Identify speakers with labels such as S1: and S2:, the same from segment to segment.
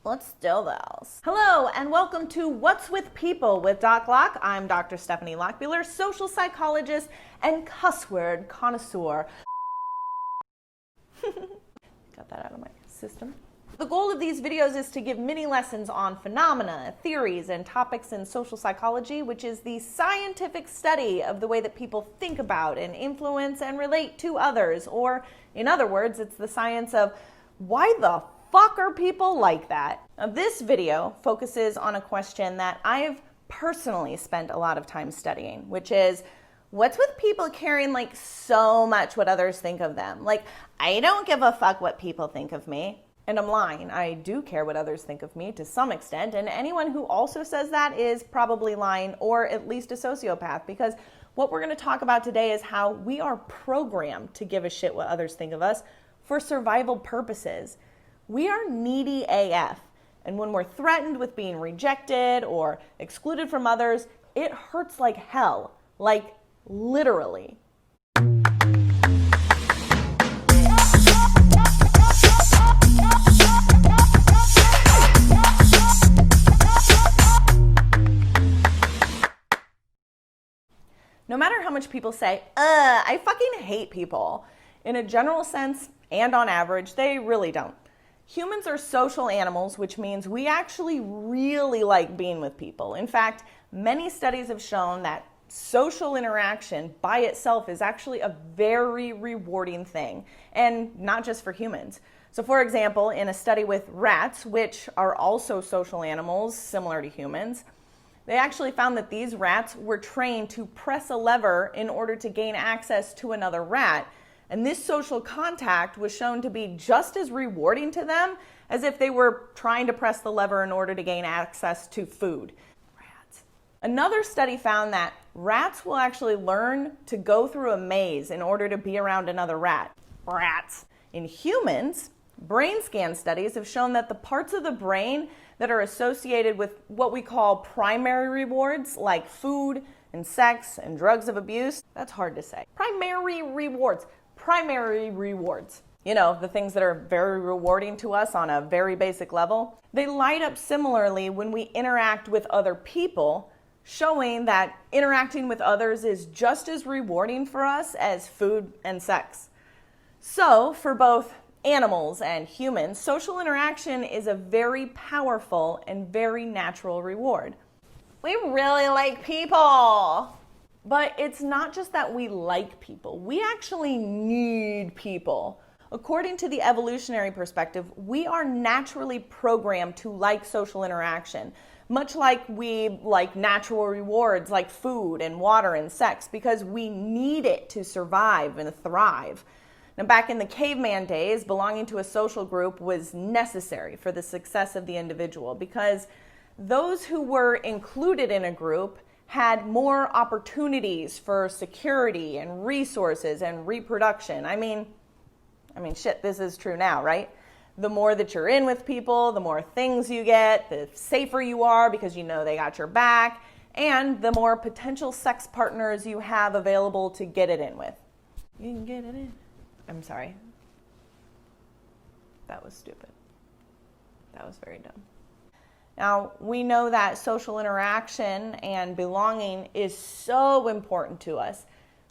S1: Let's do this. Hello, and welcome to What's with People with Doc Locke. I'm Dr. Stephanie Lockbuehler, social psychologist and cuss word connoisseur. Got that out of my system. The goal of these videos is to give mini lessons on phenomena, theories, and topics in social psychology, which is the scientific study of the way that people think about and influence and relate to others. Or, in other words, it's the science of why the fuck are people like that? Now, this video focuses on a question that I've personally spent a lot of time studying, which is, what's with people caring like so much what others think of them? Like, I don't give a fuck what people think of me. And I'm lying. I do care what others think of me to some extent, and anyone who also says that is probably lying or at least a sociopath, because what we're going to talk about today is how we are programmed to give a shit what others think of us for survival purposes. We are needy AF, and when we're threatened with being rejected or excluded from others, it hurts like hell, like literally. No matter how much people say, I fucking hate people, in a general sense and on average, they really don't. Humans are social animals, which means we actually really like being with people. In fact, many studies have shown that social interaction by itself is actually a very rewarding thing, and not just for humans. So for example, in a study with rats, which are also social animals similar to humans, they actually found that these rats were trained to press a lever in order to gain access to another rat. And this social contact was shown to be just as rewarding to them as if they were trying to press the lever in order to gain access to food. Rats. Another study found that rats will actually learn to go through a maze in order to be around another rat. Rats. In humans, brain scan studies have shown that the parts of the brain that are associated with what we call primary rewards, like food and sex and drugs of abuse, that's hard to say. Primary rewards. You know, the things that are very rewarding to us on a very basic level. They light up similarly when we interact with other people, showing that interacting with others is just as rewarding for us as food and sex. So, for both animals and humans, social interaction is a very powerful and very natural reward. We really like people. But it's not just that we like people. We actually need people. According to the evolutionary perspective, we are naturally programmed to like social interaction, much like we like natural rewards like food and water and sex, because we need it to survive and thrive. Now, back in the caveman days, belonging to a social group was necessary for the success of the individual, because those who were included in a group had more opportunities for security and resources and reproduction. I mean, shit, this is true now, right? The more that you're in with people, the more things you get, the safer you are because you know they got your back, and the more potential sex partners you have available to get it in with. You can get it in. I'm sorry. That was stupid. That was very dumb. Now, we know that social interaction and belonging is so important to us,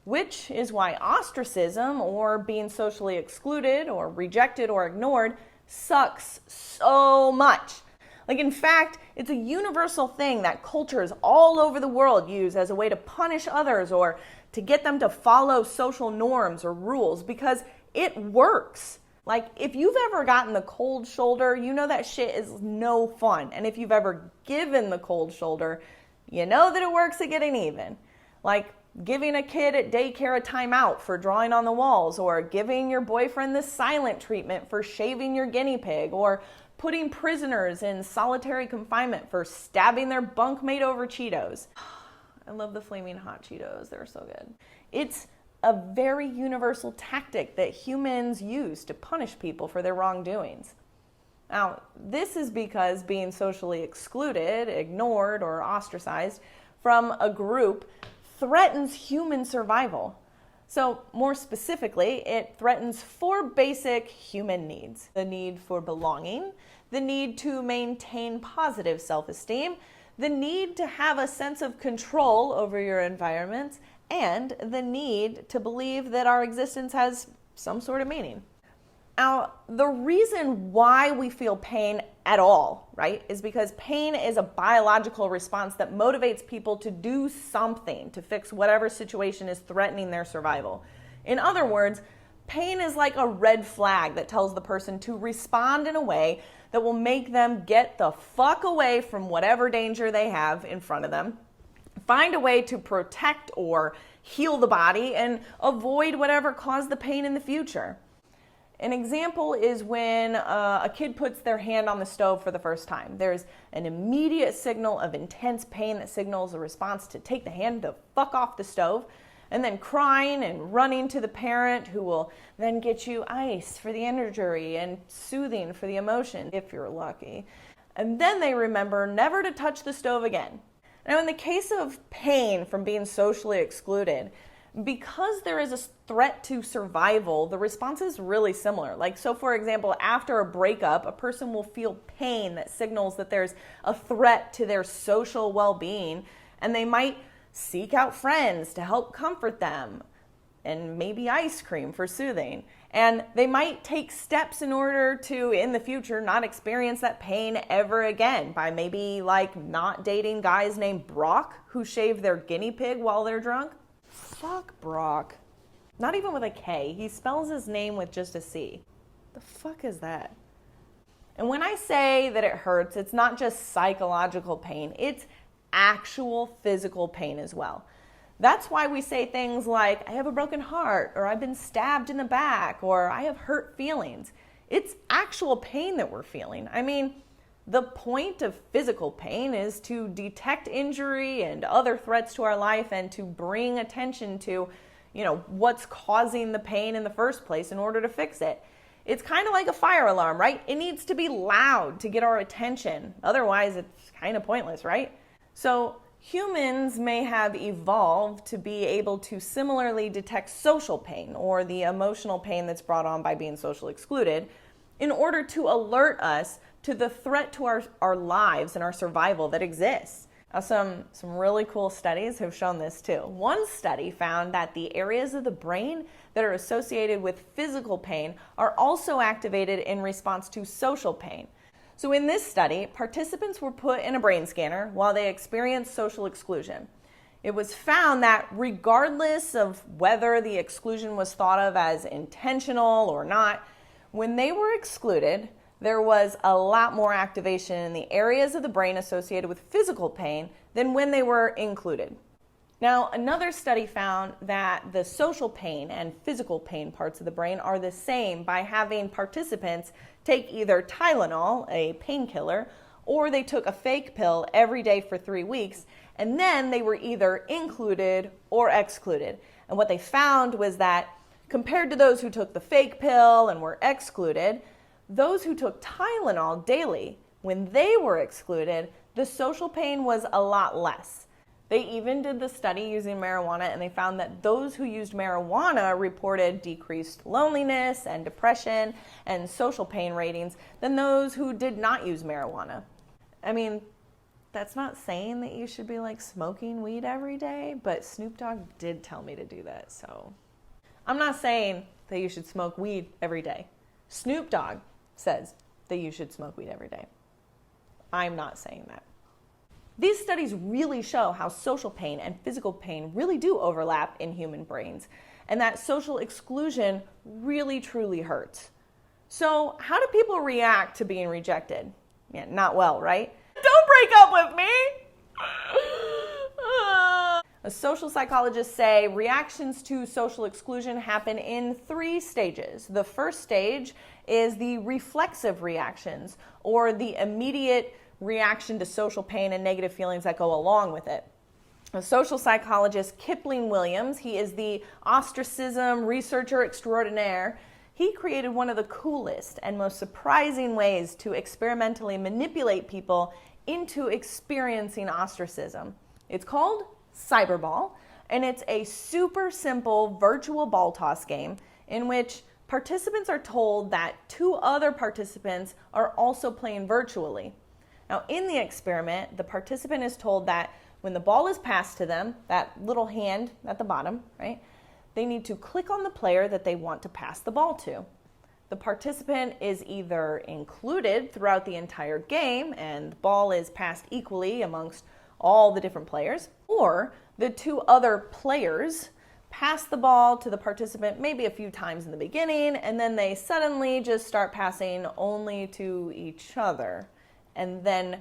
S1: which is why ostracism, or being socially excluded or rejected or ignored, sucks so much. Like, in fact, it's a universal thing that cultures all over the world use as a way to punish others or to get them to follow social norms or rules, because it works. Like, if you've ever gotten the cold shoulder, you know that shit is no fun. And if you've ever given the cold shoulder, you know that it works at getting even. Like giving a kid at daycare a timeout for drawing on the walls, or giving your boyfriend the silent treatment for shaving your guinea pig, or putting prisoners in solitary confinement for stabbing their bunkmate over Cheetos. I love the flaming hot Cheetos. They're so good. It's a very universal tactic that humans use to punish people for their wrongdoings. Now, this is because being socially excluded, ignored, or ostracized from a group threatens human survival. So more specifically, it threatens 4 basic human needs: the need for belonging, the need to maintain positive self-esteem, the need to have a sense of control over your environment, and the need to believe that our existence has some sort of meaning. Now, the reason why we feel pain at all, right, is because pain is a biological response that motivates people to do something to fix whatever situation is threatening their survival. In other words, pain is like a red flag that tells the person to respond in a way that will make them get the fuck away from whatever danger they have in front of them, find a way to protect or heal the body, and avoid whatever caused the pain in the future. An example is when a kid puts their hand on the stove for the first time. There's an immediate signal of intense pain that signals a response to take the hand the fuck off the stove, and then crying and running to the parent who will then get you ice for the energy and soothing for the emotion, if you're lucky. And then they remember never to touch the stove again. Now, in the case of pain from being socially excluded, because there is a threat to survival, the response is really similar. So for example, after a breakup, a person will feel pain that signals that there's a threat to their social well-being, and they might seek out friends to help comfort them, and maybe ice cream for soothing. And they might take steps in order to, in the future, not experience that pain ever again by maybe not dating guys named Brock who shave their guinea pig while they're drunk. Fuck Brock. Not even with a K. He spells his name with just a C. The fuck is that? And when I say that it hurts, it's not just psychological pain. It's actual physical pain as well. That's why we say things like, I have a broken heart, or I've been stabbed in the back, or I have hurt feelings. It's actual pain that we're feeling. I mean, the point of physical pain is to detect injury and other threats to our life and to bring attention to, what's causing the pain in the first place in order to fix it. It's kind of like a fire alarm, right? It needs to be loud to get our attention. Otherwise, it's kind of pointless, right? So humans may have evolved to be able to similarly detect social pain or the emotional pain that's brought on by being socially excluded in order to alert us to the threat to our lives and our survival that exists. Now, some really cool studies have shown this too. One study found that the areas of the brain that are associated with physical pain are also activated in response to social pain. So in this study, participants were put in a brain scanner while they experienced social exclusion. It was found that regardless of whether the exclusion was thought of as intentional or not, when they were excluded, there was a lot more activation in the areas of the brain associated with physical pain than when they were included. Now, another study found that the social pain and physical pain parts of the brain are the same by having participants take either Tylenol, a painkiller, or they took a fake pill every day for 3 weeks, and then they were either included or excluded. And what they found was that compared to those who took the fake pill and were excluded, those who took Tylenol daily, when they were excluded, the social pain was a lot less. They even did the study using marijuana, and they found that those who used marijuana reported decreased loneliness and depression and social pain ratings than those who did not use marijuana. I mean, that's not saying that you should be smoking weed every day, but Snoop Dogg did tell me to do that, so. I'm not saying that you should smoke weed every day. Snoop Dogg says that you should smoke weed every day. I'm not saying that. These studies really show how social pain and physical pain really do overlap in human brains, and that social exclusion really truly hurts. So how do people react to being rejected? Yeah, not well, right? Don't break up with me! Social psychologists say reactions to social exclusion happen in 3 stages. The first stage is the reflexive reactions, or the immediate reaction to social pain and negative feelings that go along with it. A social psychologist, Kipling Williams, he is the ostracism researcher extraordinaire. He created one of the coolest and most surprising ways to experimentally manipulate people into experiencing ostracism. It's called Cyberball, and it's a super simple virtual ball toss game in which participants are told that 2 other participants are also playing virtually. Now, in the experiment, the participant is told that when the ball is passed to them, that little hand at the bottom, right, they need to click on the player that they want to pass the ball to. The participant is either included throughout the entire game and the ball is passed equally amongst all the different players, or the 2 other players pass the ball to the participant maybe a few times in the beginning, and then they suddenly just start passing only to each other. And then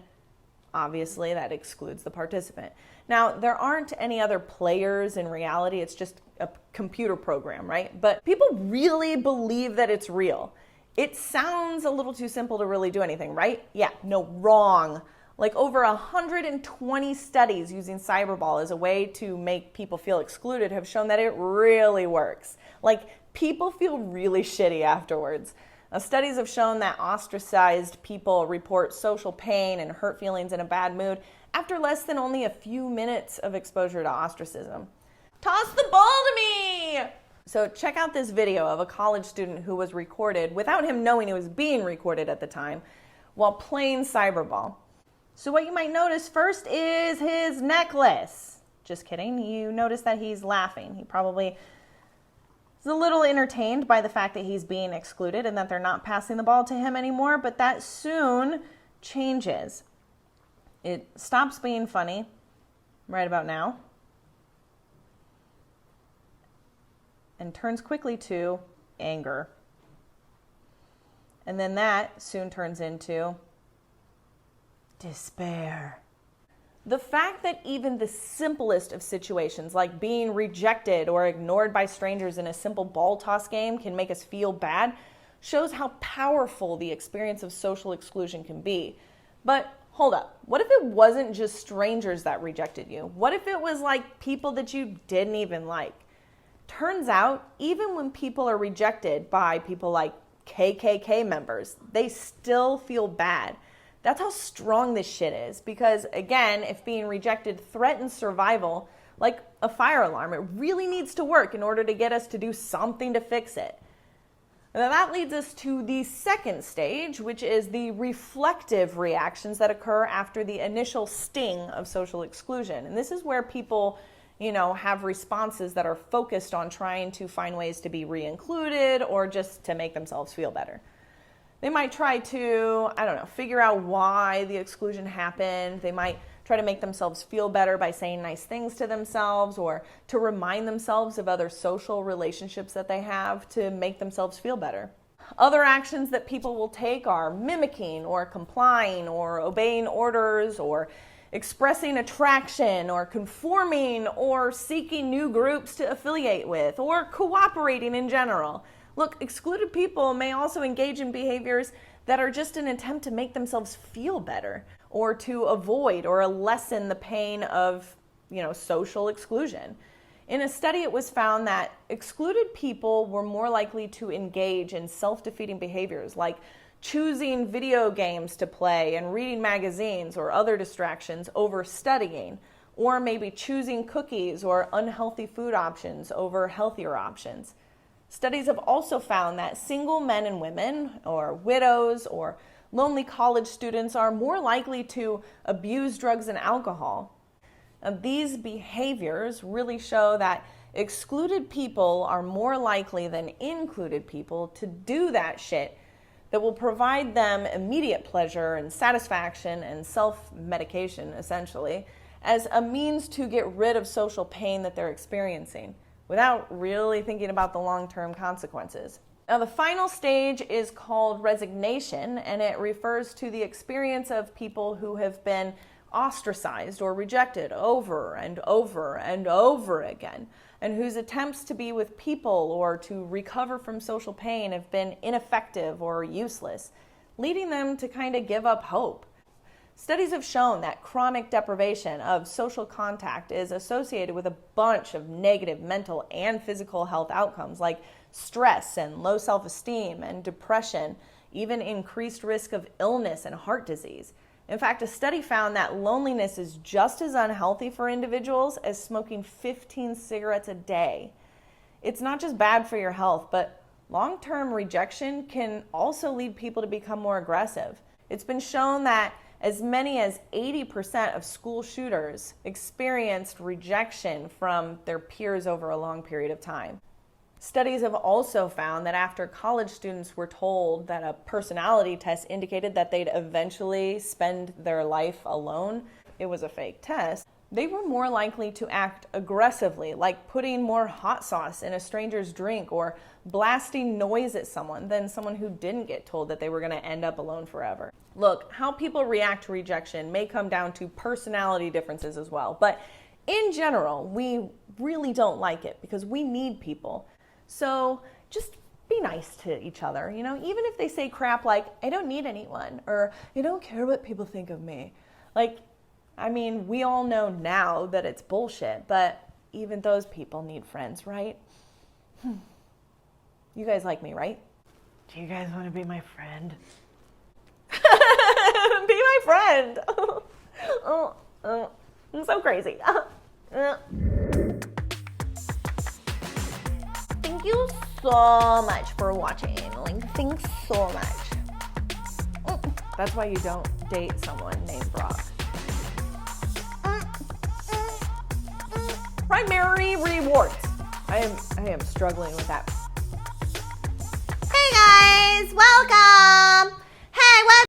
S1: obviously that excludes the participant. Now, there aren't any other players in reality, it's just a computer program, right? But people really believe that it's real. It sounds a little too simple to really do anything, right? Yeah, no, wrong. Like over 120 studies using cyberball as a way to make people feel excluded have shown that it really works. Like, people feel really shitty afterwards. Studies have shown that ostracized people report social pain and hurt feelings and a bad mood after less than only a few minutes of exposure to ostracism. Toss the ball to me! So check out this video of a college student who was recorded without him knowing he was being recorded at the time while playing cyberball. So what you might notice first is his necklace. Just kidding. You notice that he's laughing. He probably is a little entertained by the fact that he's being excluded and that they're not passing the ball to him anymore, but that soon changes. It stops being funny right about now and turns quickly to anger. And then that soon turns into despair. The fact that even the simplest of situations, like being rejected or ignored by strangers in a simple ball toss game, can make us feel bad, shows how powerful the experience of social exclusion can be. But hold up, what if it wasn't just strangers that rejected you? What if it was like people that you didn't even like? Turns out, even when people are rejected by people like KKK members, they still feel bad. That's how strong this shit is, because again, if being rejected threatens survival, like a fire alarm, it really needs to work in order to get us to do something to fix it. And that leads us to the second stage, which is the reflective reactions that occur after the initial sting of social exclusion. And this is where people, have responses that are focused on trying to find ways to be re-included or just to make themselves feel better. They might try to, figure out why the exclusion happened. They might try to make themselves feel better by saying nice things to themselves or to remind themselves of other social relationships that they have to make themselves feel better. Other actions that people will take are mimicking or complying or obeying orders or expressing attraction or conforming or seeking new groups to affiliate with or cooperating in general. Look, excluded people may also engage in behaviors that are just an attempt to make themselves feel better or to avoid or lessen the pain of, social exclusion. In a study, it was found that excluded people were more likely to engage in self-defeating behaviors like choosing video games to play and reading magazines or other distractions over studying, or maybe choosing cookies or unhealthy food options over healthier options. Studies have also found that single men and women, or widows, or lonely college students are more likely to abuse drugs and alcohol. These behaviors really show that excluded people are more likely than included people to do that shit that will provide them immediate pleasure and satisfaction and self-medication, essentially, as a means to get rid of social pain that they're experiencing, without really thinking about the long-term consequences. Now, the final stage is called resignation, and it refers to the experience of people who have been ostracized or rejected over and over and over again, and whose attempts to be with people or to recover from social pain have been ineffective or useless, leading them to kind of give up hope. Studies have shown that chronic deprivation of social contact is associated with a bunch of negative mental and physical health outcomes like stress and low self-esteem and depression, even increased risk of illness and heart disease. In fact, a study found that loneliness is just as unhealthy for individuals as smoking 15 cigarettes a day. It's not just bad for your health, but long-term rejection can also lead people to become more aggressive. It's been shown that as many as 80% of school shooters experienced rejection from their peers over a long period of time. Studies have also found that after college students were told that a personality test indicated that they'd eventually spend their life alone, it was a fake test, they were more likely to act aggressively, like putting more hot sauce in a stranger's drink or blasting noise at someone than someone who didn't get told that they were going to end up alone forever. Look, how people react to rejection may come down to personality differences as well, but in general, we really don't like it because we need people. So just be nice to each other, even if they say crap like, I don't need anyone, or I don't care what people think of me. We all know now that it's bullshit, but even those people need friends, right? You guys like me, right? Do you guys want to be my friend? Be my friend. I'm so crazy. Thank you so much for watching. Thanks so much. That's why you don't date someone named Brock. Primary rewards. I am struggling with that.
S2: Hey guys, welcome. Hey, welcome.